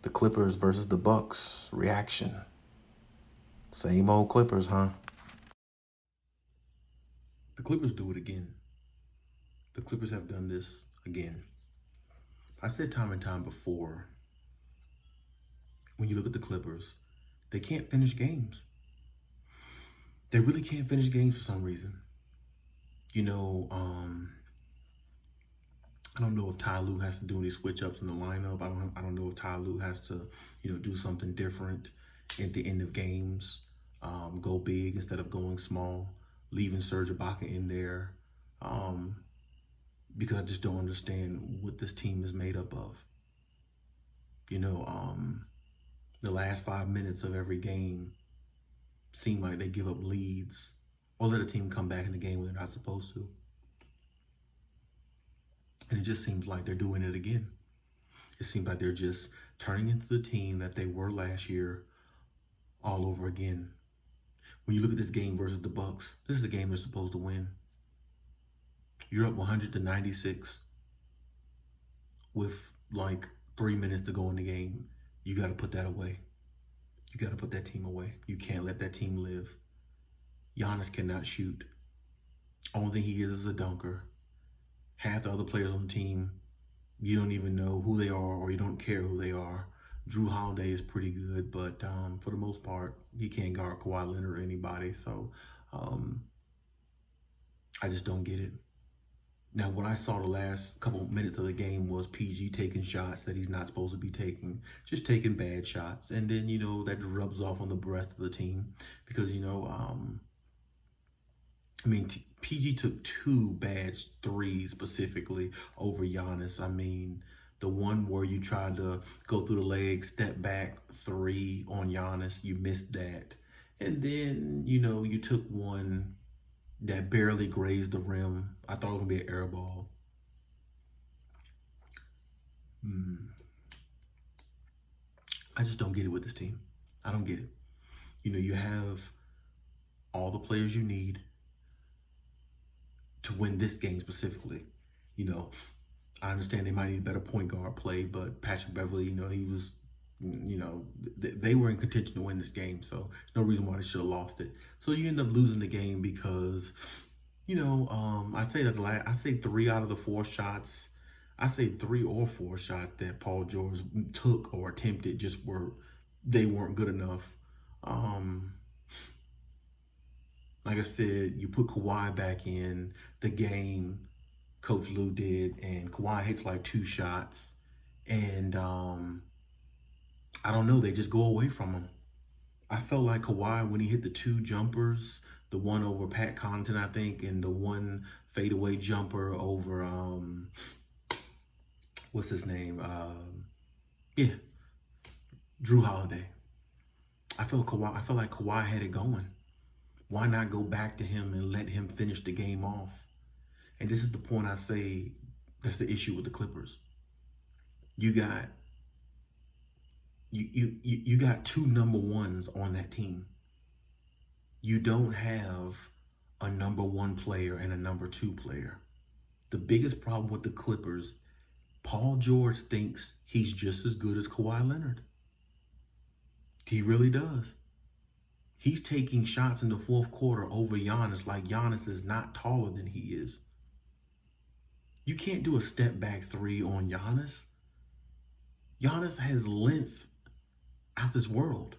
The Clippers versus the Bucks reaction. Same old Clippers, huh? The Clippers do it again. The Clippers have done this again. I said time and time before, when you look at the Clippers, they can't finish games. They really can't finish games for some reason. You know, I don't know if Ty Lue has to do any switch ups in the lineup. I don't know if Ty Lue has to, do something different at the end of games. Go big instead of going small, leaving Serge Ibaka in there. Because I just don't understand what this team is made up of. You know, the last 5 minutes of every game seem like they give up leads or let a team come back in the game when they're not supposed to. And it just seems like they're doing it again. It seems like they're just turning into the team that they were last year all over again. When you look at this game versus the Bucks, this is a game they're supposed to win. You're up 100-96 with like 3 minutes to go in the game. You got to put that away. You got to put that team away. You can't let that team live. Giannis cannot shoot. Only thing he is a dunker. Half the other players on the team, you don't even know who they are or you don't care who they are. Drew Holiday is pretty good, but for the most part, he can't guard Kawhi Leonard or anybody. So I just don't get it. Now, what I saw the last couple minutes of the game was PG taking shots that he's not supposed to be taking, just taking bad shots. And then, that rubs off on the rest of the team because, PG took 2 bad threes specifically over Giannis. I mean, the one where you tried to go through the leg, step back 3 on Giannis, you missed that. And then, you took one that barely grazed the rim. I thought it was going to be an air ball. I just don't get it with this team. I don't get it. You have all the players you need to win this game specifically. I understand they might need better point guard play, but Patrick Beverly, he was, they were in contention to win this game. So there's no reason why they should have lost it. So you end up losing the game because, I say 3 out of the 4 shots. I say 3 or 4 shots that Paul George took or attempted they weren't good enough. Like I said, you put Kawhi back in the game, Coach Lue did, and Kawhi hits like 2 shots. And I don't know, they just go away from him. I felt like Kawhi, when he hit the 2 jumpers, the one over Pat Connaughton, I think, and the one fadeaway jumper over, what's his name? Drew Holiday. I felt like Kawhi had it going. Why not go back to him and let him finish the game off? And this is the point I say that's the issue with the Clippers. You got 2 number 1s on that team. You don't have a number 1 player and a number 2 player. The biggest problem with the Clippers, Paul George thinks he's just as good as Kawhi Leonard. He really does. He's taking shots in the 4th quarter over Giannis like Giannis is not taller than he is. You can't do a step back 3 on Giannis. Giannis has length out this world.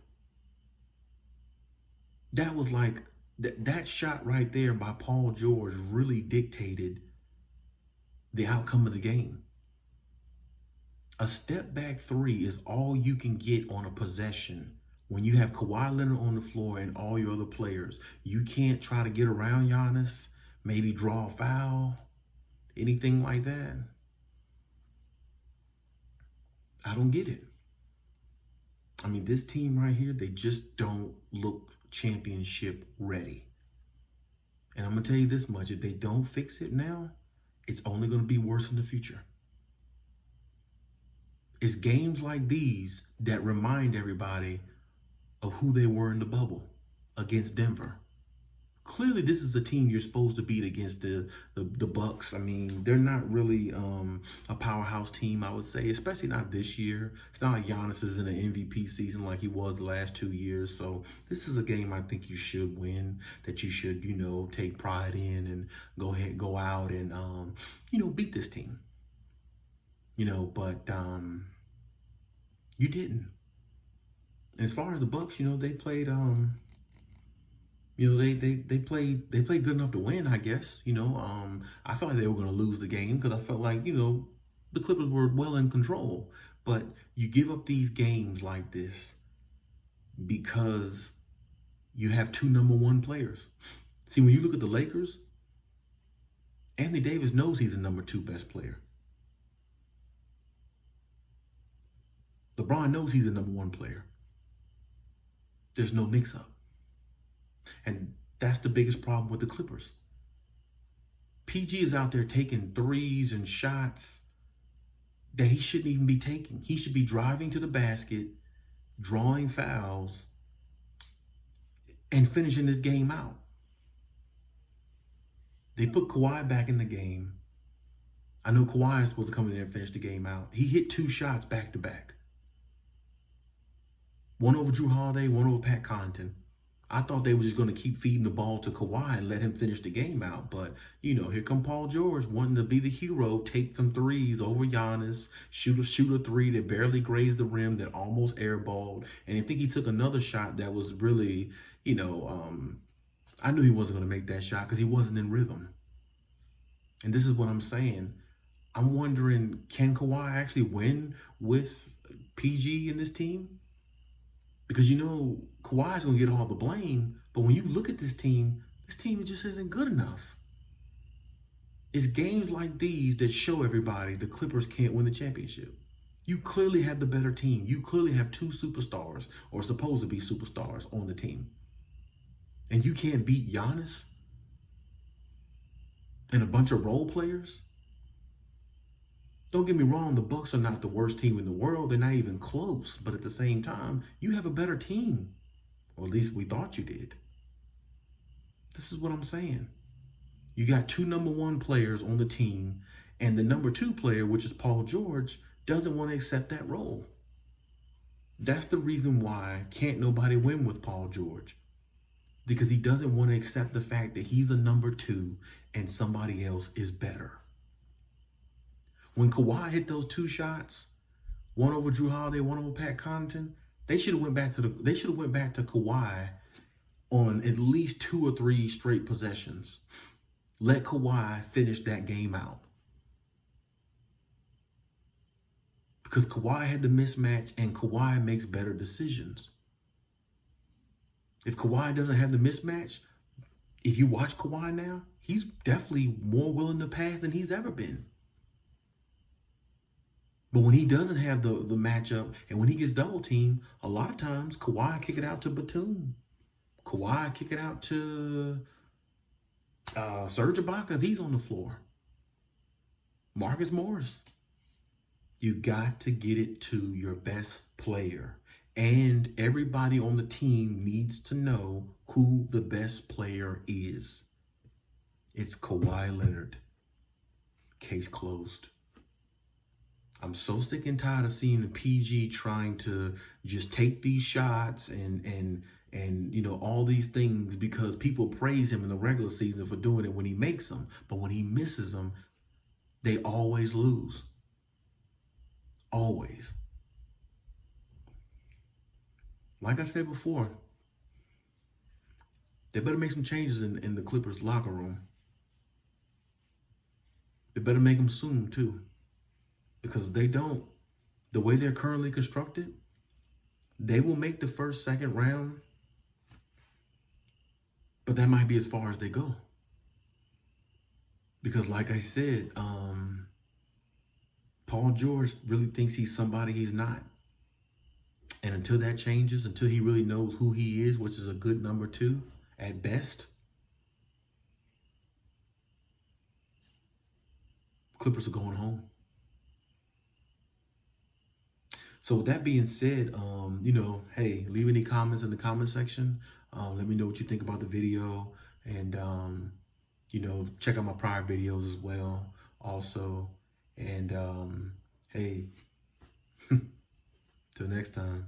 That was like, that shot right there by Paul George really dictated the outcome of the game. A step back 3 is all you can get on a possession. When you have Kawhi Leonard on the floor and all your other players, you can't try to get around Giannis, maybe draw a foul, anything like that. I don't get it. I mean, this team right here, they just don't look championship ready. And I'm going to tell you this much, if they don't fix it now, it's only going to be worse in the future. It's games like these that remind everybody of who they were in the bubble against Denver. Clearly, this is a team you're supposed to beat against the Bucks. I mean, they're not really a powerhouse team, I would say, especially not this year. It's not like Giannis is in an MVP season like he was the last 2 years. So this is a game I think you should win, that you should, take pride in and go out and, beat this team. But you didn't. And as far as the Bucks, they played they played good enough to win, I guess. I felt like they were going to lose the game because I felt like, the Clippers were well in control. But you give up these games like this because you have two number one players. See, when you look at the Lakers, Anthony Davis knows he's the number two best player. LeBron knows he's the number one player. There's no mix-up. And that's the biggest problem with the Clippers. PG is out there taking threes and shots that he shouldn't even be taking. He should be driving to the basket, drawing fouls, and finishing this game out. They put Kawhi back in the game. I know Kawhi is supposed to come in there and finish the game out. He hit 2 shots back to back. One over Drew Holiday, one over Pat Connaughton. I thought they were just going to keep feeding the ball to Kawhi and let him finish the game out. But, here come Paul George wanting to be the hero, take some threes over Giannis, shoot a three that barely grazed the rim, that almost airballed. And I think he took another shot that was really, I knew he wasn't going to make that shot because he wasn't in rhythm. And this is what I'm saying. I'm wondering, can Kawhi actually win with PG in this team? Because, Kawhi's going to get all the blame. But when you look at this team just isn't good enough. It's games like these that show everybody the Clippers can't win the championship. You clearly have the better team. You clearly have 2 superstars, or supposed to be superstars, on the team. And you can't beat Giannis and a bunch of role players. Don't get me wrong, the Bucks are not the worst team in the world. They're not even close. But at the same time, you have a better team. Or at least we thought you did. This is what I'm saying. You got 2 number one players on the team, and the number 2 player, which is Paul George, doesn't want to accept that role. That's the reason why can't nobody win with Paul George. Because he doesn't want to accept the fact that he's a number 2 and somebody else is better. When Kawhi hit those 2 shots, one over Drew Holiday, one over Pat Connaughton, they should have went back to Kawhi on at least 2 or 3 straight possessions. Let Kawhi finish that game out. Because Kawhi had the mismatch, and Kawhi makes better decisions. If Kawhi doesn't have the mismatch, if you watch Kawhi now, he's definitely more willing to pass than he's ever been. But when he doesn't have the matchup, and when he gets double teamed, a lot of times Kawhi kick it out to Batum. Kawhi kick it out to Serge Ibaka if he's on the floor. Marcus Morris. You got to get it to your best player. And everybody on the team needs to know who the best player is. It's Kawhi Leonard. Case closed. I'm so sick and tired of seeing the PG trying to just take these shots and all these things, because people praise him in the regular season for doing it when he makes them. But when he misses them, they always lose. Always. Like I said before, they better make some changes in the Clippers locker room. They better make them soon too. Because if they don't, the way they're currently constructed, they will make the first, second round, but that might be as far as they go. Because like I said, Paul George really thinks he's somebody he's not. And until that changes, until he really knows who he is, which is a good number 2 at best, Clippers are going home. So with that being said, hey, leave any comments in the comment section. Let me know what you think about the video. And, you know, check out my prior videos as well also. And, hey, till next time.